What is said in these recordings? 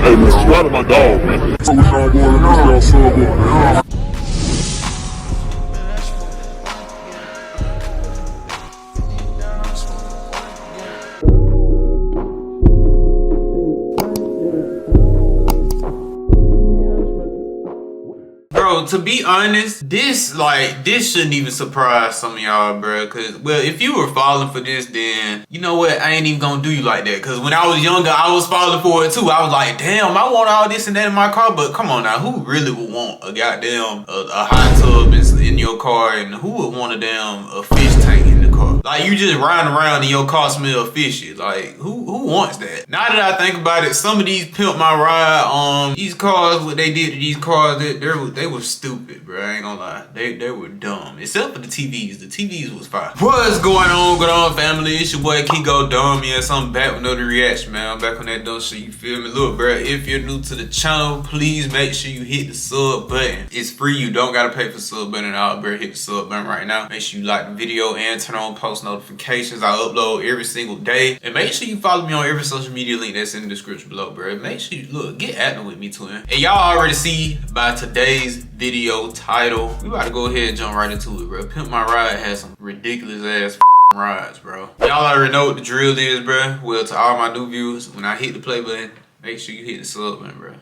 Hey man, subscribe to my dog, man. So we all boy, y'all sub up. Bro, to be honest, this shouldn't even surprise some of y'all, bro. Cause, well, if you were falling for this, then you know what? I ain't even gonna do you like that. Cause when I was younger, I was falling for it too. I was like, damn, I want all this and that in my car. But come on now, who really would want a goddamn a hot tub in your car, and who would want a fish tank in the car? Like, you just riding around and your car smell fishy. Like, who wants that? Now that I think about it, some of these Pimp My Ride, these cars, what they did to these cars, they were stupid, bro. I ain't gonna lie. They were dumb. Except for the TVs. The TVs was fire. What's going on, good on family? It's your boy KeeGoDumb. Yeah, so I'm back with another reaction, man. I'm back on that dumb shit, you feel me? Look, bro, if you're new to the channel, please make sure you hit the sub button. It's free. You don't gotta pay for sub button at all, bro. Hit the sub button right now. Make sure you like the video and turn on post notifications. I upload every single day. And make sure you follow me on every social media link that's in the description below, bro. Make sure you, look, get active with me too, man. And y'all already see by today's video title, we about to go ahead and jump right into it, bro. Pimp My Ride has some ridiculous ass rides, bro. Y'all already know what the drill is, bro. Well, to all my new viewers, when I hit the play button, make sure you hit the sub button, bro.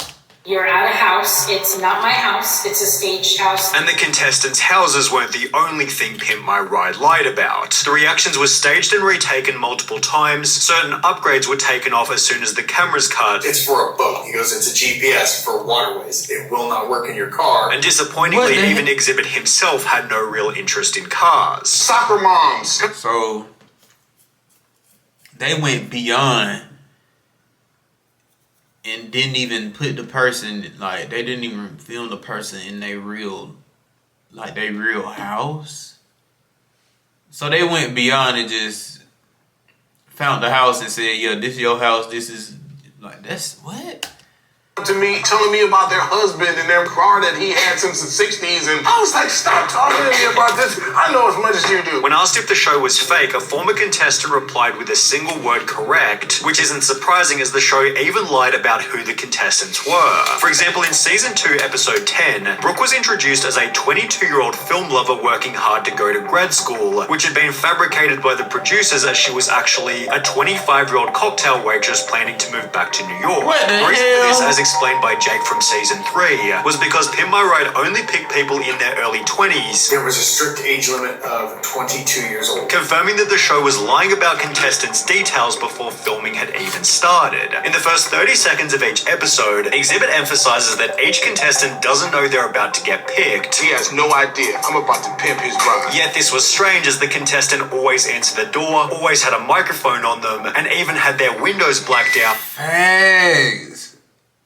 You're at a house. It's not my house. It's a staged house. And the contestants' houses weren't the only thing Pimp My Ride lied about. The reactions were staged and retaken multiple times. Certain upgrades were taken off as soon as the cameras cut. It's for a boat. He goes into GPS for waterways. It will not work in your car. And disappointingly, even Xzibit himself had no real interest in cars. Soccer moms. So they went beyond and didn't even put the person, like, they didn't even film the person in their real house. So they went beyond and just found the house and said, yeah, this is your house, this is, like, that's, what? To me, telling me about their husband and their car that he had since the 60s, and I was like, stop talking to me about this. I know as much as you do. When asked if the show was fake, a former contestant replied with a single word correct, which isn't surprising as the show even lied about who the contestants were. For example, in season 2, episode 10, Brooke was introduced as a 22-year-old film lover working hard to go to grad school, which had been fabricated by the producers as she was actually a 25-year-old cocktail waitress planning to move back to New York. What the The reason for this, hell? as explained by Jake from season 3, was because Pimp My Ride only picked people in their early 20s. There was a strict age limit of 22 years old. Confirming that the show was lying about contestants' details before filming had even started. In the first 30 seconds of each episode, Xzibit emphasizes that each contestant doesn't know they're about to get picked. He has no idea. I'm about to pimp his brother. Yet this was strange as the contestant always answered the door, always had a microphone on them, and even had their windows blacked out. Facts.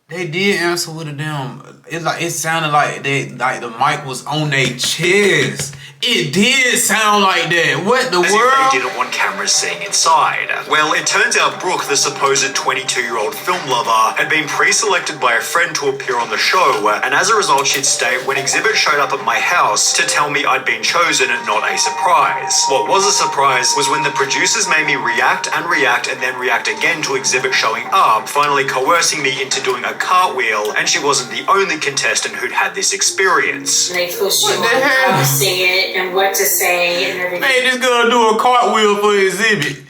They did answer with a damn. It sounded like the mic was on their chest. It did sound like that. What the As world? if they didn't want cameras seeing inside. Well, it turns out Brooke, the supposed 22-year-old film lover, had been pre-selected by a friend to appear on the show, and as a result, she'd stay when Xzibit showed up at my house to tell me I'd been chosen, not a surprise. What was a surprise was when the producers made me react and then react again to Xzibit showing up, finally coercing me into doing a cartwheel, and she wasn't the only contestant who'd had this experience. They pushed you on how to say it and what to say and everything. Man, this girl do a cartwheel for Xzibit.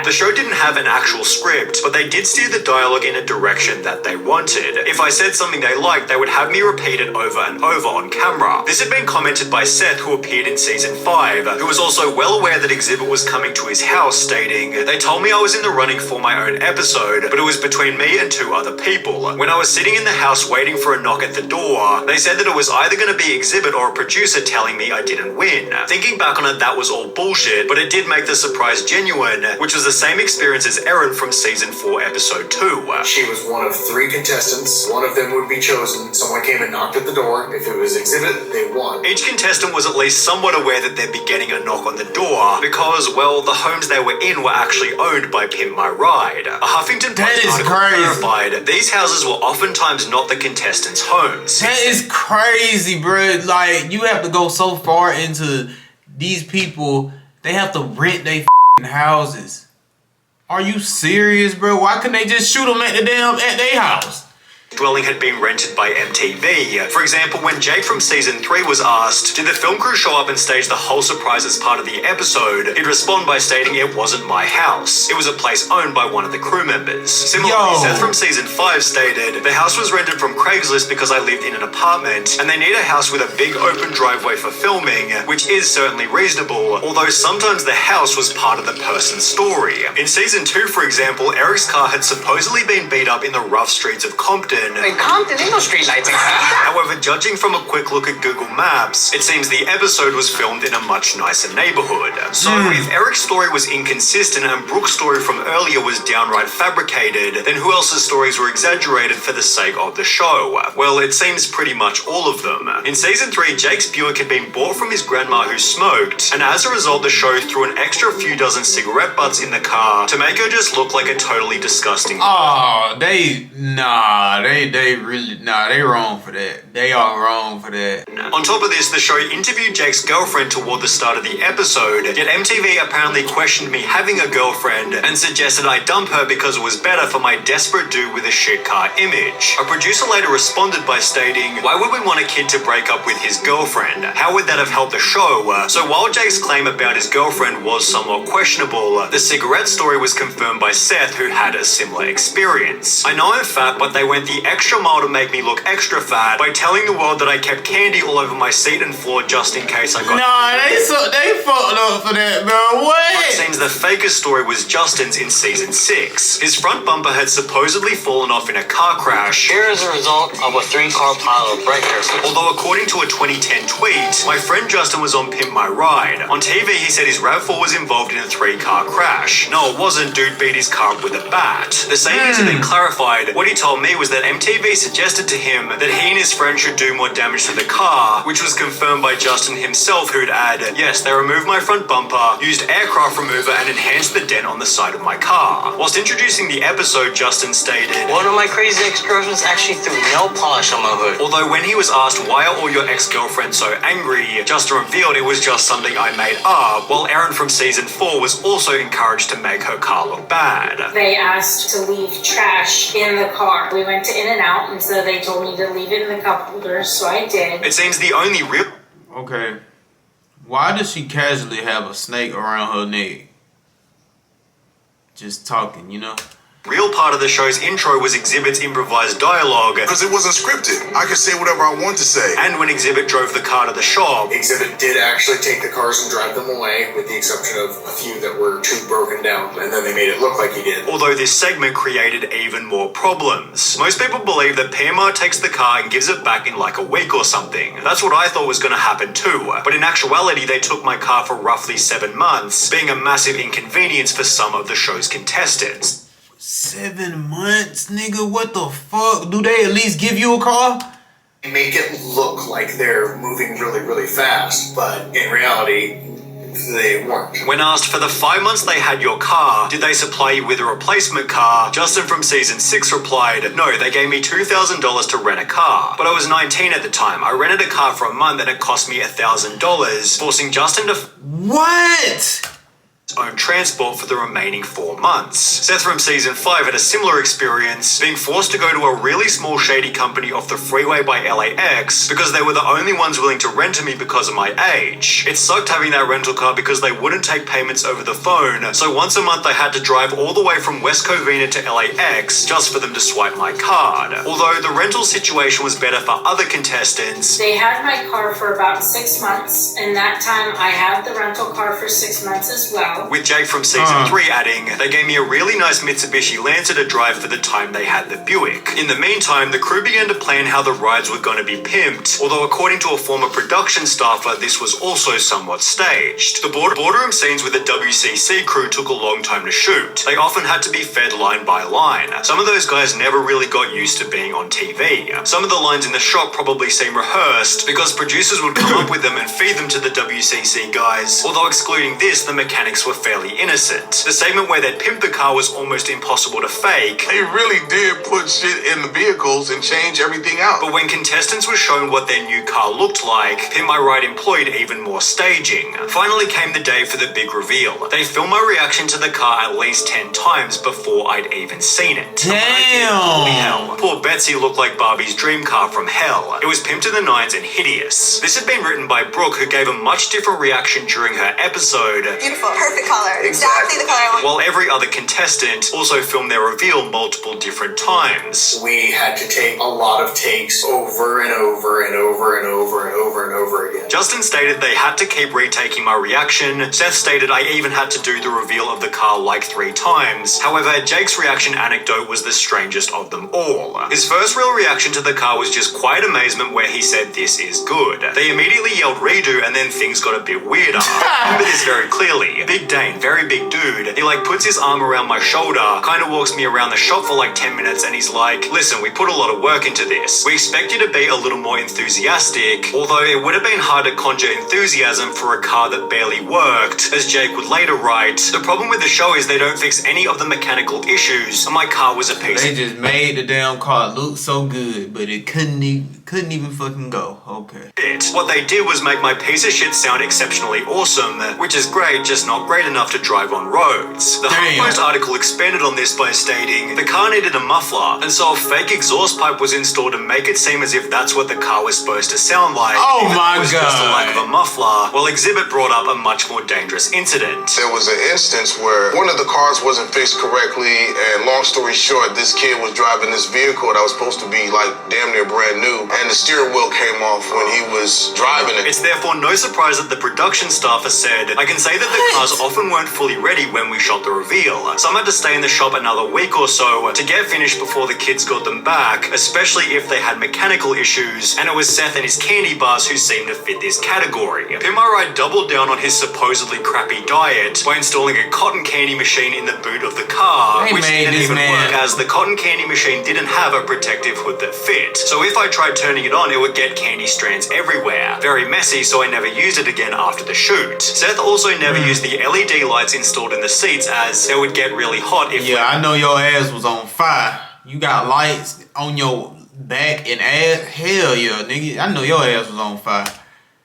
The show didn't have an actual script, but they did steer the dialogue in a direction that they wanted. If I said something they liked, they would have me repeat it over and over on camera. This had been commented by Seth, who appeared in season 5, who was also well aware that Xzibit was coming to his house, stating, "They told me I was in the running for my own episode, but it was between me and 2 other people. When I was sitting in the house waiting for a knock at the door, they said that it was either going to be Xzibit or a producer telling me I didn't win." Thinking back on it, that was all bullshit, but it did make the surprise genuine, which was the same experience as Erin from season 4, episode 2. She was one of 3 contestants. One of them would be chosen. Someone came and knocked at the door. If it was Xzibit, they won. Each contestant was at least somewhat aware that they'd be getting a knock on the door because, well, the homes they were in were actually owned by Pimp My Ride. A Huffington Post article clarified these houses were oftentimes not the contestants' homes. That is crazy, bro. Like, you have to go so far into these people. They have to rent their houses. Are you serious, bro? Why couldn't they just shoot them at their house? dwelling had been rented by MTV. For example, when Jake from season 3 was asked, did the film crew show up and stage the whole surprise as part of the episode, he'd respond by stating it wasn't my house. It was a place owned by one of the crew members. Similarly, Seth from season 5 stated, the house was rented from Craigslist because I lived in an apartment, and they need a house with a big open driveway for filming, which is certainly reasonable, although sometimes the house was part of the person's story. In season 2, for example, Eric's car had supposedly been beat up in the rough streets of Compton. In Compton, ain't no street lights in Compton. However, judging from a quick look at Google Maps, it seems the episode was filmed in a much nicer neighborhood. So if Eric's story was inconsistent and Brooke's story from earlier was downright fabricated, then who else's stories were exaggerated for the sake of the show? Well, it seems pretty much all of them. In season 3, Jake's Buick had been bought from his grandma who smoked, and as a result the show threw an extra few dozen cigarette butts in the car to make her just look like a totally disgusting. Oh, they wrong for that. They are wrong for that. On top of this, the show interviewed Jake's girlfriend toward the start of the episode, yet MTV apparently questioned me having a girlfriend and suggested I dump her because it was better for my desperate dude with a shit car image. A producer later responded by stating, why would we want a kid to break up with his girlfriend? How would that have helped the show? So while Jake's claim about his girlfriend was somewhat questionable, the cigarette story was confirmed by Seth, who had a similar experience. I know I'm fat, but they went the extra mile to make me look extra fat by telling the world that I kept candy all over my seat and floor just in case I got. Nah, they fucked up for that, bro. What? It seems the fakest story was Justin's in season 6. His front bumper had supposedly fallen off in a car crash. Here is a result of a 3-car pile of breakers. Although according to a 2010 tweet, my friend Justin was on Pimp My Ride. On TV, he said his RAV4 was involved in a 3-car crash. No, it wasn't. Dude beat his car up with a bat. The savings have been clarified. What he told me was that MTV suggested to him that he and his friend should do more damage to the car, which was confirmed by Justin himself, who'd add, yes, they removed my front bumper, used aircraft remover, and enhanced the dent on the side of my car. Whilst introducing the episode, Justin stated, one of my crazy ex-girlfriends actually threw nail polish on my hood. Although when he was asked why are all your ex-girlfriends so angry, Justin revealed it was just something I made up, while Erin from season 4 was also encouraged to make her car look bad. They asked to leave trash in the car. We went to In-N-Out, and so they told me to leave it in the cup holder, so I did. It seems the only real... Okay. Why does she casually have a snake around her neck? Just talking, you know? Real part of the show's intro was Xzibit's improvised dialogue. Because it wasn't scripted. I could say whatever I want to say. And when Xzibit drove the car to the shop. Xzibit did actually take the cars and drive them away, with the exception of a few that were too broken down, and then they made it look like he did. Although this segment created even more problems. Most people believe that PMR takes the car and gives it back in like a week or something. That's what I thought was going to happen too. But in actuality, they took my car for roughly 7 months, being a massive inconvenience for some of the show's contestants. 7 months, nigga? What the fuck? Do they at least give you a car? Make it look like they're moving really, really fast, but in reality, they weren't. When asked for the 5 months they had your car, did they supply you with a replacement car? Justin from season 6 replied, no, they gave me $2,000 to rent a car. But I was 19 at the time. I rented a car for a month and it cost me $1,000, forcing Justin to... What? Own transport for the remaining 4 months. Seth from season 5 had a similar experience, being forced to go to a really small shady company off the freeway by LAX because they were the only ones willing to rent to me because of my age. It sucked having that rental car because they wouldn't take payments over the phone, so once a month I had to drive all the way from West Covina to LAX just for them to swipe my card. Although the rental situation was better for other contestants. They had my car for about 6 months, and that time I had the rental car for 6 months as well. With Jake from season 3 adding, they gave me a really nice Mitsubishi Lancer to drive for the time they had the Buick. In the meantime, the crew began to plan how the rides were going to be pimped, although according to a former production staffer, this was also somewhat staged. The boardroom scenes with the WCC crew took a long time to shoot. They often had to be fed line by line. Some of those guys never really got used to being on TV. Some of the lines in the shop probably seem rehearsed because producers would come up with them and feed them to the WCC guys, although excluding this, the mechanics Jakes were fairly innocent. The segment where they'd pimped the car was almost impossible to fake. They really did put shit in the vehicles and change everything out. But when contestants were shown what their new car looked like, Pimp My Ride employed even more staging. Finally came the day for the big reveal. They filmed my reaction to the car at least 10 times before I'd even seen it. Damn! Holy hell. Poor Betsy looked like Barbie's dream car from hell. It was pimped to the nines and hideous. This had been written by Brooke, who gave a much different reaction during her episode. Beautiful, perfect color, exactly the color I want. While every other contestant also filmed their reveal multiple different times. We had to take a lot of takes over and over and over and over and over and over again. Justin stated they had to keep retaking my reaction. Seth stated I even had to do the reveal of the car like 3 times. However, Jake's reaction anecdote was the strangest of them all. His first real reaction to the car was just quiet amazement where he said this is good. They immediately yelled redo and then things got a bit weirder. I remember this very clearly. Big Dane, very big dude. He like puts his arm around my shoulder, kind of walks me around the shop for like 10 minutes and he's like, listen, we put a lot of work into this. We expect you to be a little more enthusiastic, although it would have been hard to conjure enthusiasm for a car that barely worked. As Jake would later write, the problem with the show is they don't fix any of the mechanical issues and my car was a piece They just made the damn car look so good, but it couldn't even fucking go. Okay. What they did was make my piece of shit sound exceptionally awesome, which is great, just not great enough to drive on roads. The HuffPost article expanded on this by stating the car needed a muffler, and so a fake exhaust pipe was installed to make it seem as if that's what the car was supposed to sound like. Oh my god! It was just a lack of a muffler. While Xzibit brought up a much more dangerous incident. There was an instance where one of the cars wasn't fixed correctly, and long story short, this kid was driving this vehicle that was supposed to be like damn near brand new, and the steering wheel came off when he was driving it. It's therefore no surprise that the production staff has said, I can say that the cars often weren't fully ready when we shot the reveal. Some had to stay in the shop another week or so to get finished before the kids got them back, especially if they had mechanical issues, and it was Seth and his candy bars who seemed to fit this category. Pimp My Ride doubled down on his supposedly crappy diet by installing a cotton candy machine in the boot of the car, which didn't even work as the cotton candy machine didn't have a protective hood that fit. So if I tried turning it on, it would get candy strands everywhere. Very messy, so I never used it again after the shoot. Seth also never used the LED lights installed in the seats as they would get really hot if I know your ass was on fire. You got lights on your back and ass. Hell yeah, nigga. I know your ass was on fire.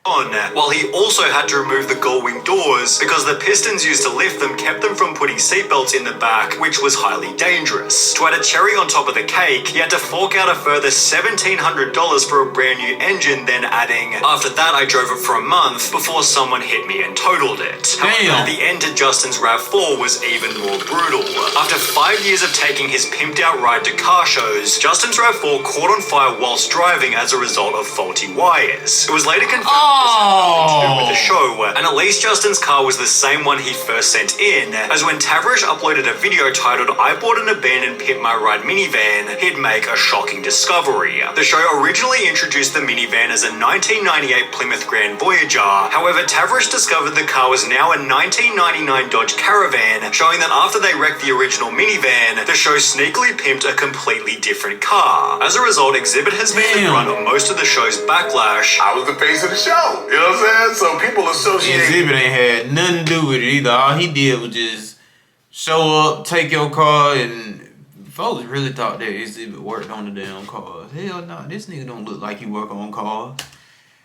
While he also had to remove the gull-wing doors because the pistons used to lift them kept them from putting seatbelts in the back, which was highly dangerous. To add a cherry on top of the cake, he had to fork out a further $1,700 for a brand new engine, then adding, after that I drove it for a month before someone hit me and totaled it. However, the end to Justin's RAV4 was even more brutal. After 5 years of taking his pimped out ride to car shows, Justin's RAV4 caught on fire whilst driving as a result of faulty wires. It was later confirmed to do with the show, and at least Justin's car was the same one he first sent in, as when Tavrish uploaded a video titled I bought an abandoned Pimp My Ride minivan, he'd make a shocking discovery. The show originally introduced the minivan as a 1998 Plymouth Grand Voyager, however Tavrish discovered the car was now a 1999 Dodge Caravan, showing that after they wrecked the original minivan, the show sneakily pimped a completely different car. As a result, Xzibit has been the brunt of most of the show's backlash. I was the face of the show. You know what I'm saying? So people associate. Xzibit ain't had nothing to do with it either. All he did was just show up, take your car, and folks really thought that Xzibit worked on the damn cars. Hell no, this nigga don't look like he work on cars.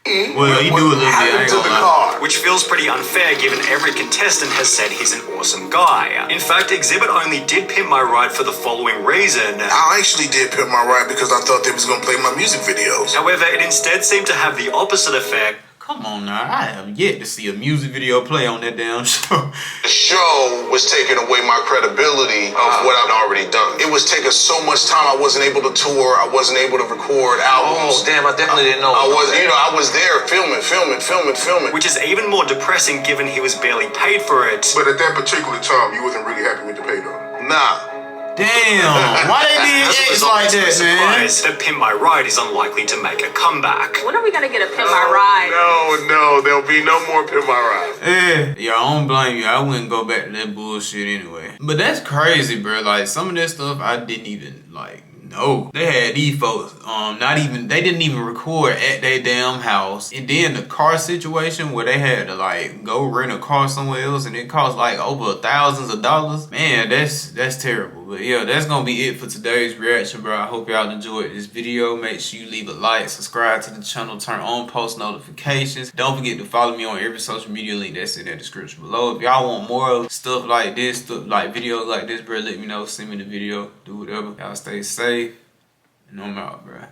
Well, he do a little bit, I ain't gonna lie. Which feels pretty unfair given every contestant has said he's an awesome guy. In fact, Xzibit only did Pimp My Ride for the following reason. I actually did Pimp My Ride because I thought they was gonna play my music videos. However, it instead seemed to have the opposite effect. Come on now, I have yet to see a music video play on that damn show. The show was taking away my credibility of what I've already done. It was taking so much time. I wasn't able to tour. I wasn't able to record albums. Oh, damn, I definitely didn't know. I was there filming. Which is even more depressing given he was barely paid for it. But at that particular time, you wasn't really happy with the pay though. Nah. Damn, why they did X like that, man? That Pimp My Ride is unlikely to make a comeback. When are we gonna get a Pimp My Ride? No, there'll be no more Pimp My Ride. Yeah, I don't blame you. I wouldn't go back to that bullshit anyway. But that's crazy, bro. Like, some of that stuff I didn't even, like, No, they had these folks, they didn't even record at their damn house. And then the car situation where they had to like go rent a car somewhere else and it cost like over thousands of dollars. Man, that's terrible. But yeah, that's gonna be it for today's reaction, bro. I hope y'all enjoyed this video. Make sure you leave a like, subscribe to the channel, turn on post notifications. Don't forget to follow me on every social media link that's in the description below. If y'all want more stuff like this, like videos like this, bro, let me know. Send me the video, do whatever. Y'all stay safe, and I'm out, bro.